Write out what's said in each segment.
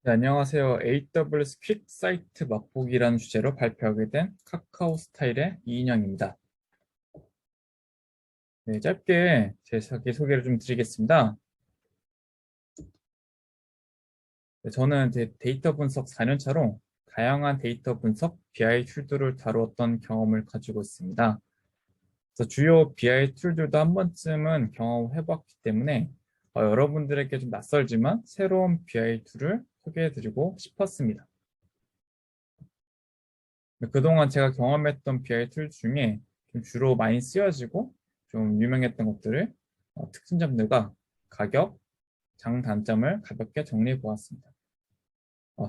네, 안녕하세요. AWS 퀵 사이트 맛보기라는 주제로 발표하게 된 카카오 스타일의 이인영입니다. 네, 짧게 제 자기소개를 좀 드리겠습니다. 네, 저는 이제 데이터 분석 4년 차로 다양한 데이터 분석 BI 툴들을 다루었던 경험을 가지고 있습니다. 그래서 주요 BI 툴들도 한 번쯤은 경험해봤기 때문에 여러분들에게 좀 낯설지만 새로운 BI 툴을 소개해드리고 싶었습니다. 그동안 제가 경험했던 BI 툴 중에 좀 주로 많이 쓰여지고 좀 유명했던 것들을 특징점들과 가격, 장단점을 가볍게 정리해 보았습니다.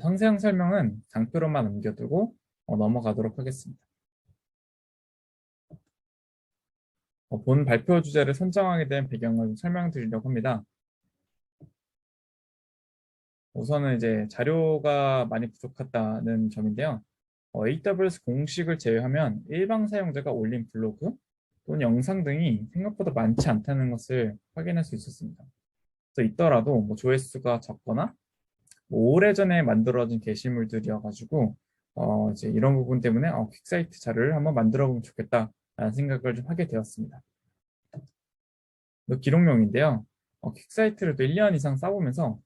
상세한 설명은 장표로만 남겨두고 넘어가도록 하겠습니다. 본 발표 주제를 선정하게 된 배경을 좀 설명드리려고 합니다. 우선은 이제 자료가 많이 부족하다는 점인데요. AWS 공식을 제외하면 일반 사용자가 올린 블로그 또는 영상 등이 생각보다 많지 않다는 것을 확인할 수 있었습니다. 그래서 있더라도 뭐 조회수가 적거나 뭐 오래전에 만들어진 게시물들이어가지고 이제 이런 부분 때문에 퀵사이트 자료를 한번 만들어 보면 좋겠다라는 생각을 좀 하게 되었습니다. 기록용인데요. 퀵사이트를 또 1년 이상 써보면서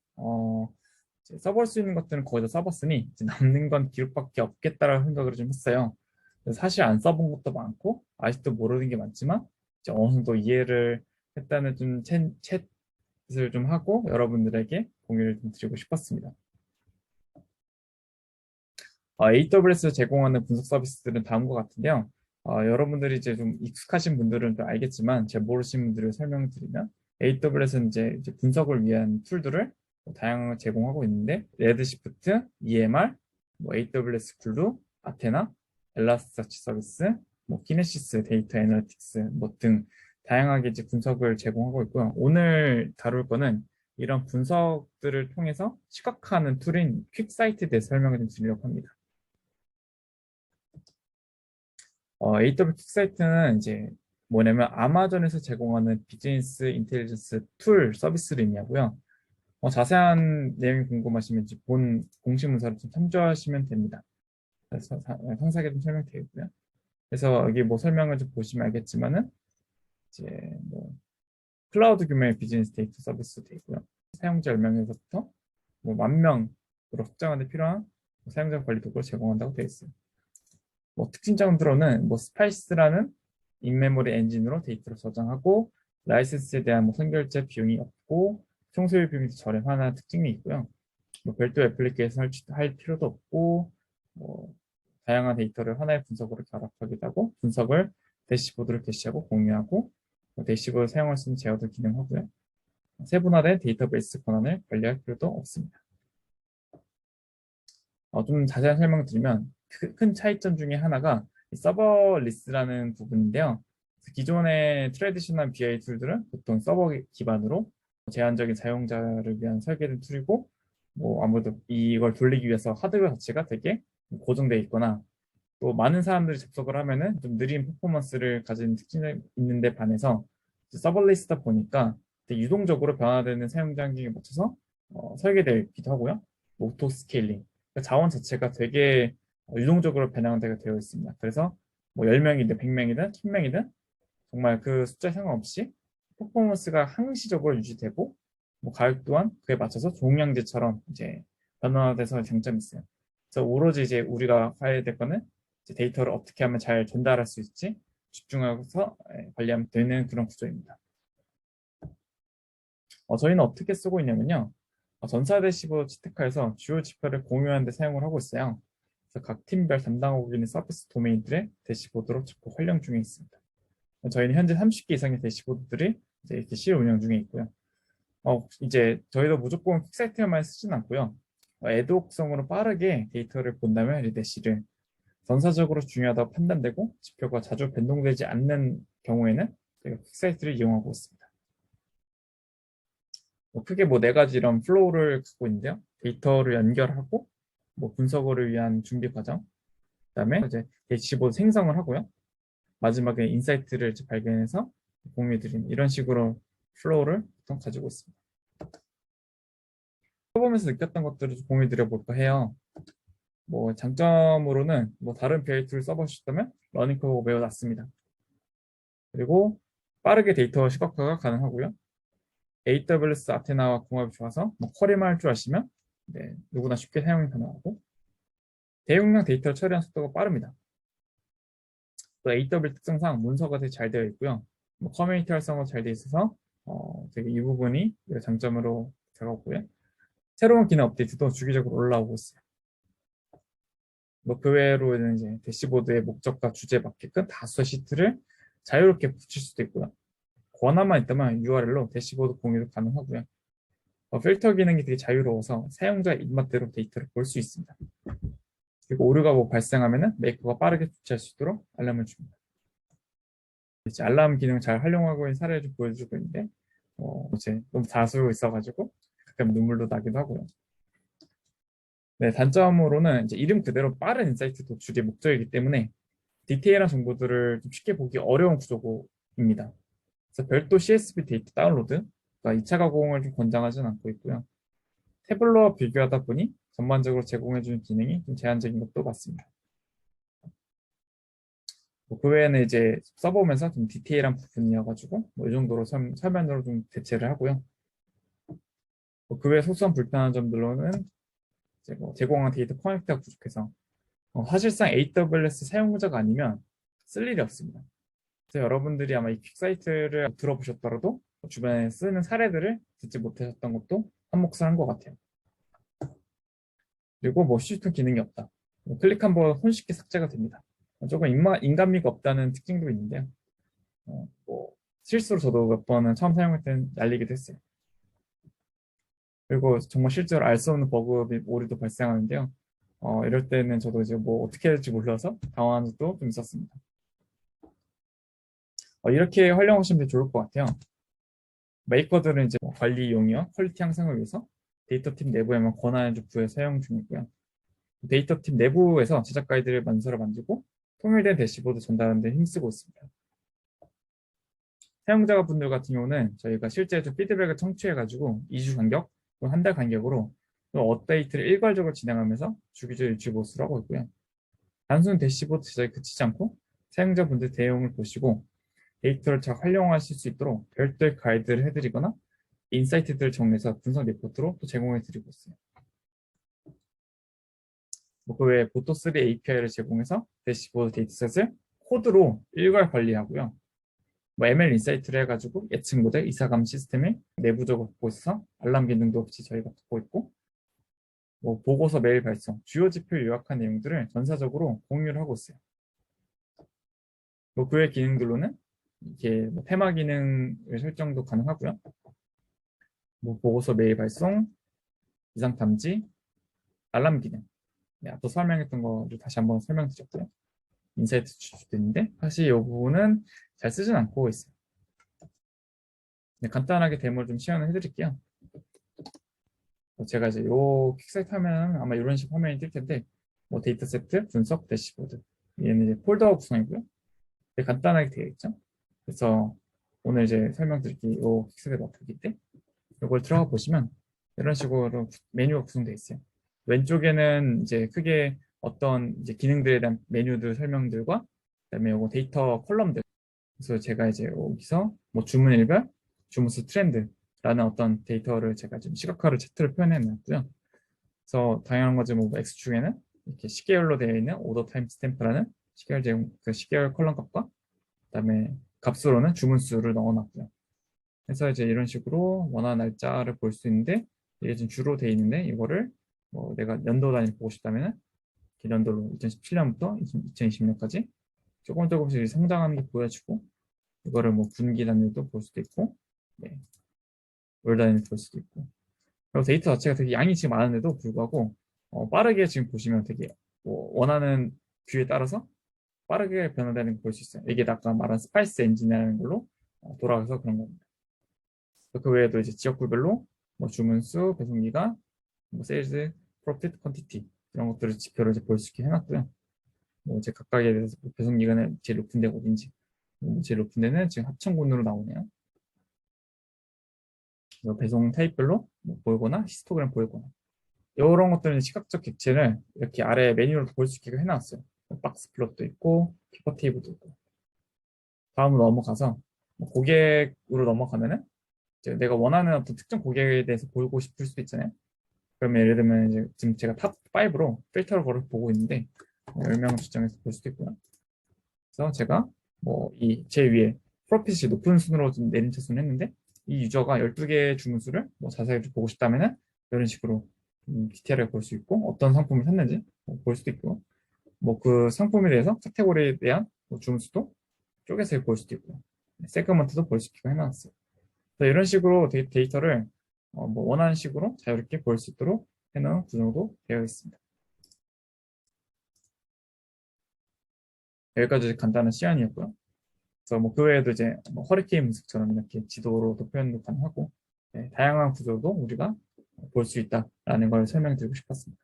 이제 써볼 수 있는 것들은 거의 다 써봤으니 이제 남는 건 기록밖에 없겠다라는 생각을 좀 했어요. 그래서 사실 안 써본 것도 많고 아직도 모르는 게 많지만 이제 어느 정도 이해를 했다는 좀 챗을 좀 하고 여러분들에게 공유를 좀 드리고 싶었습니다. AWS 제공하는 분석 서비스들은 다음과 같은데요. 여러분들이 이제 좀 익숙하신 분들은 좀 알겠지만 잘 모르시는 분들을 설명드리면 AWS는 이제 분석을 위한 툴들을 다양하게 제공하고 있는데 레드시프트, EMR, 뭐 AWS 글루, 아테나, 엘라스티사치 서비스, 뭐 키네시스, 데이터 애널리틱스 뭐 등 다양하게 이제 분석을 제공하고 있고요. 오늘 다룰 거는 이런 분석들을 통해서 시각화하는 툴인 퀵사이트에 대해서 설명을 좀 드리려고 합니다. AWS 사이트는 이제 뭐냐면 아마존에서 제공하는 비즈니스 인텔리전스 툴 서비스를 의미하고요. 자세한 내용이 궁금하시면 이제 본 공식 문서를 좀 참조하시면 됩니다. 그래서 상세하게 좀 설명드리고요. 그래서 여기 뭐 설명을 좀 보시면 알겠지만은 이제 뭐 클라우드 규모의 비즈니스 데이터 서비스도 되고요. 사용자 10명에서부터 뭐 10,000명으로 확장하는 데 필요한 사용자 관리 도구를 제공한다고 되어 있어요. 뭐 특징점으로는 뭐 스파이스라는 인메모리 엔진으로 데이터를 저장하고 라이센스에 대한 뭐 선결제 비용이 없고 총소유 비용이 저렴하다는 특징이 있고요. 뭐 별도 애플리케이션 할 필요도 없고 뭐 다양한 데이터를 하나의 분석으로 결합하기도 하고 분석을 대시보드를 게시하고 공유하고 뭐 대시보드 사용할 수 있는 제어도 기능하고요. 세분화된 데이터베이스 권한을 관리할 필요도 없습니다. 좀 자세한 설명을 드리면 큰 차이점 중에 하나가 서버리스라는 부분인데요. 기존의 트레디셔널 BI 툴들은 보통 서버 기반으로 제한적인 사용자를 위한 설계된 툴이고 뭐 아무래도 이걸 돌리기 위해서 하드웨어 자체가 되게 고정되어 있거나 또 많은 사람들이 접속을 하면은 좀 느린 퍼포먼스를 가진 특징이 있는데 반해서 서버리스다 보니까 되게 유동적으로 변화되는 사용자 환경에 맞춰서 설계되어 있기도 하고요. 오토 스케일링 자원 자체가 되게 유동적으로 변형되어 되어 있습니다. 그래서 뭐 10명이든 100명이든 1000명이든 정말 그 숫자에 상관없이 퍼포먼스가 항시적으로 유지되고 뭐 가격 또한 그에 맞춰서 종량제처럼 이제 변화돼서 장점이 있어요. 그래서 오로지 이제 우리가 봐야 될 거는 이제 데이터를 어떻게 하면 잘 전달할 수 있지 집중해서 관리하면 되는 그런 구조입니다. 저희는 어떻게 쓰고 있냐면요. 전사 대시보드 채택하에서 주요 지표를 공유하는 데 사용을 하고 있어요. 그래서 각 팀별 담당하고 있는 서비스 도메인들의 대시보드로 적극 활용 중에 있습니다. 저희는 현재 30개 이상의 대시보드들이 이제 이렇게 실효 운영 중에 있고요. 이제 저희도 무조건 퀵사이트만 쓰진 않고요. 애독성으로 빠르게 데이터를 본다면 리대시를 전사적으로 중요하다고 판단되고 지표가 자주 변동되지 않는 경우에는 저희가 퀵사이트를 이용하고 있습니다. 크게 뭐 네 가지 이런 플로우를 갖고 있는데요. 데이터를 연결하고 뭐 분석을 위한 준비 과정, 그다음에 이제 대시보드 생성을 하고요. 마지막에 인사이트를 이제 발견해서 공유해드리는 이런 식으로 플로우를 보통 가지고 있습니다. 써보면서 느꼈던 것들을 좀 공유 드려볼까 해요. 뭐 장점으로는 뭐 다른 BI 툴 써보셨다면 러닝 커브가 매우 낮습니다. 그리고 빠르게 데이터 시각화가 가능하고요. AWS 아테나와 궁합이 좋아서 뭐 쿼리만 할 줄 아시면 네, 누구나 쉽게 사용이 가능하고 대용량 데이터를 처리하는 속도가 빠릅니다. 또 AWS 특성상 문서가 되게 잘 되어 있고요. 뭐 커뮤니티 활성화가 잘 되어 있어서 되게 이 부분이 장점으로 다가오고요. 새로운 기능 업데이트도 주기적으로 올라오고 있어요. 뭐 그 외로는 이제 대시보드의 목적과 주제에 맞게끔 다수의 시트를 자유롭게 붙일 수도 있고요. 권한만 있다면 URL로 대시보드 공유도 가능하고요. 필터 기능이 되게 자유로워서 사용자 입맛대로 데이터를 볼 수 있습니다. 그리고 오류가 뭐 발생하면은 메이커가 빠르게 조치할 수 있도록 알람을 줍니다. 이제 알람 기능을 잘 활용하고 있는 사례를 좀 보여주고 있는데 이제 너무 다수 있어가지고 가끔 눈물도 나기도 하고요. 네, 단점으로는 이제 이름 그대로 빠른 인사이트 도출이 목적이기 때문에 디테일한 정보들을 좀 쉽게 보기 어려운 구조입니다. 그래서 별도 CSV 데이터 다운로드, 그러니까 2차 가공을 좀 권장하지는 않고 있고요. 태블러와 비교하다 보니 전반적으로 제공해주는 기능이 좀 제한적인 것도 맞습니다. 그 외에는 이제 써보면서 좀 디테일한 부분이어가지고 이 정도로 설명으로 좀 대체를 하고요. 그 외에 소소한 불편한 점들로는 이제 제공한 데이터 커넥터가 부족해서 사실상 AWS 사용자가 아니면 쓸 일이 없습니다. 그래서 여러분들이 아마 이 퀵사이트를 들어보셨더라도 주변에 쓰는 사례들을 듣지 못하셨던 것도 한몫을 한 것 같아요. 그리고 뭐 시스템 기능이 없다. 클릭 한번 손쉽게 삭제가 됩니다. 조금 인간미가 없다는 특징도 있는데요. 뭐 실수로 저도 몇 번은 처음 사용할 때는 날리기도 했어요. 그리고 정말 실제로 알 수 없는 버그 및 오류도 발생하는데요. 이럴 때는 저도 이제 뭐 어떻게 해야 될지 몰라서 당황한 적도 좀 있었습니다. 이렇게 활용하시면 좋을 것 같아요. 메이커들은 이제 뭐 관리용이와 퀄리티 향상을 위해서 데이터팀 내부에만 권한을 좀 부여 사용 중이고요. 데이터팀 내부에서 제작 가이드를 만들어 만들고 통일된 대시보드 전달하는 데 힘쓰고 있습니다. 사용자분들 같은 경우는 저희가 실제 좀 피드백을 청취해가지고 2주 간격, 한 달 간격으로 업데이트를 일괄적으로 진행하면서 주기적으로 유지 보수를 하고 있고요. 단순 대시보드 제작에 그치지 않고 사용자분들 대응을 보시고 데이터를 잘 활용하실 수 있도록 별도의 가이드를 해드리거나 인사이트들을 정리해서 분석 리포트로 또 제공해드리고 있어요. 그 외에 보토3 API를 제공해서 대시보드 데이터셋을 코드로 일괄 관리하고요. ML 인사이트를 해가지고 예측 모델 이사감 시스템을 내부적으로 갖고 있어서 알람 기능도 없이 저희가 갖고 있고 보고서 메일 발송, 주요 지표를 요약한 내용들을 전사적으로 공유를 하고 있어요. 그 외 기능들로는 이게 테마 기능을 설정도 가능하고요. 보고서 메일 발송, 이상 탐지, 알람 기능. 네, 앞서 설명했던 거를 다시 한번 설명드렸고요. 인사이트 추출도 있는데 사실 이 부분은 잘 쓰진 않고 있어요. 네, 간단하게 데모를 좀 시연을 해드릴게요. 제가 이제 요 퀵사이트 하면 아마 이런 식으로 화면이 뜰 텐데 데이터 세트, 분석, 대시보드 얘는 이제 폴더 구성이고요. 되게 간단하게 되어 있죠. 그래서 오늘 이제 설명드릴게 요 퀵사이트 어플일 때 이걸 들어가 보시면 이런 식으로 메뉴가 구성되어 있어요. 왼쪽에는 이제 크게 어떤 이제 기능들에 대한 메뉴들 설명들과 그다음에 요거 데이터 컬럼들. 그래서 제가 이제 여기서 뭐 주문 일별, 주문수 트렌드라는 어떤 데이터를 제가 좀 시각화를 차트를 표현해 놨고요. 그래서 다양한 거죠. 뭐 X축에는 이렇게 시계열로 되어 있는 오더 타임 스탬프라는 시계열 제공 그 시계열 컬럼 값과 그다음에 값으로는 주문수를 넣어놨고요. 그래서 이제 이런 식으로 원하는 날짜를 볼 수 있는데 이게 지금 주로 되어 있는데 이거를 뭐 내가 연도 단위를 보고 싶다면은 연도로 2017년부터 2020년까지 조금씩 성장하는 게 보여지고 이거를 뭐 분기 단위도 볼 수도 있고 네, 월 단위로 볼 수도 있고 그리고 데이터 자체가 되게 양이 지금 많은데도 불구하고 빠르게 지금 보시면 되게 원하는 뷰에 따라서 빠르게 변화되는 걸 볼 수 있어요. 이게 아까 말한 스파이스 엔진이라는 걸로 돌아가서 그런 겁니다. 그 외에도 이제 지역구별로 뭐 주문수, 배송기간, 뭐 세일즈, 프로핏, 퀀티티 이런 것들을 지표를 이제 볼 수 있게 해놨고요. 뭐 이제 각각에 대해서 배송기간은 제일 높은 데가 어딘지 제일 높은 데는 지금 합천군으로 나오네요. 배송 타입별로 뭐 보이거나 히스토그램 보이거나 이런 것들은 시각적 객체를 이렇게 아래 메뉴로 볼 수 있게 해놨어요. 박스 플롯도 있고 피벗 테이블도 있고. 다음으로 넘어가서 고객으로 넘어가면은 이제 내가 원하는 어떤 특정 고객에 대해서 보고 싶을 수도 있잖아요. 그러면 예를 들면 이제 지금 제가 탑 5로 필터를 걸어 보고 있는데 10명 추정해서 볼 수도 있고요. 그래서 제가 뭐 이 제 위에 프로핏이 높은 순으로 좀 내림차순 했는데 이 유저가 12개의 주문수를 뭐 자세히 좀 보고 싶다면은 이런 식으로 디테일하게 볼 수 있고 어떤 상품을 샀는지 볼 수도 있고 뭐 그 상품에 대해서 카테고리에 대한 뭐 주문수도 쪼개서 볼 수도 있고 세그먼트도 볼 수 있게 해놨어요. 그래서 이런 식으로 데이터를 뭐 원하는 식으로 자유롭게 볼 수 있도록 해놓은 구조도 되어 있습니다. 여기까지 간단한 시안이었고요. 그래서 뭐 그 외에도 이제 뭐 허리케인 분석처럼 이렇게 지도로도 표현도 가능하고 다양한 구조도 우리가 볼 수 있다라는 걸 설명드리고 싶었습니다.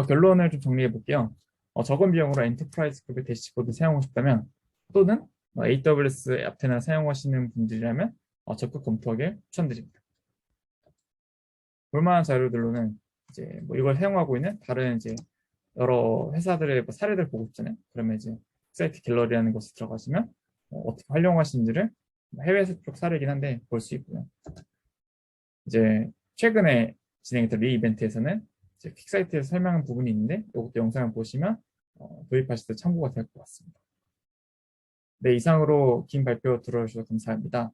결론을 좀 정리해 볼게요. 적은 비용으로 엔터프라이즈급의 대시보드 사용하고 싶다면 또는 AWS 아테나 사용하시는 분들이라면 적극 검토하길 추천드립니다. 볼만한 자료들로는 이제 뭐 이걸 사용하고 있는 다른 이제 여러 회사들의 뭐 사례들 보고 있잖아요. 그러면 이제 사이트 갤러리라는 곳에 들어가시면 어떻게 활용하시는지를 해외 쪽 사례이긴 한데 볼 수 있고요. 이제 최근에 진행했던 리 이벤트에서는 이제 퀵사이트에서 설명한 부분이 있는데 이것도 영상을 보시면 도입하실 때 참고가 될 것 같습니다. 네, 이상으로 긴 발표 들어주셔서 감사합니다.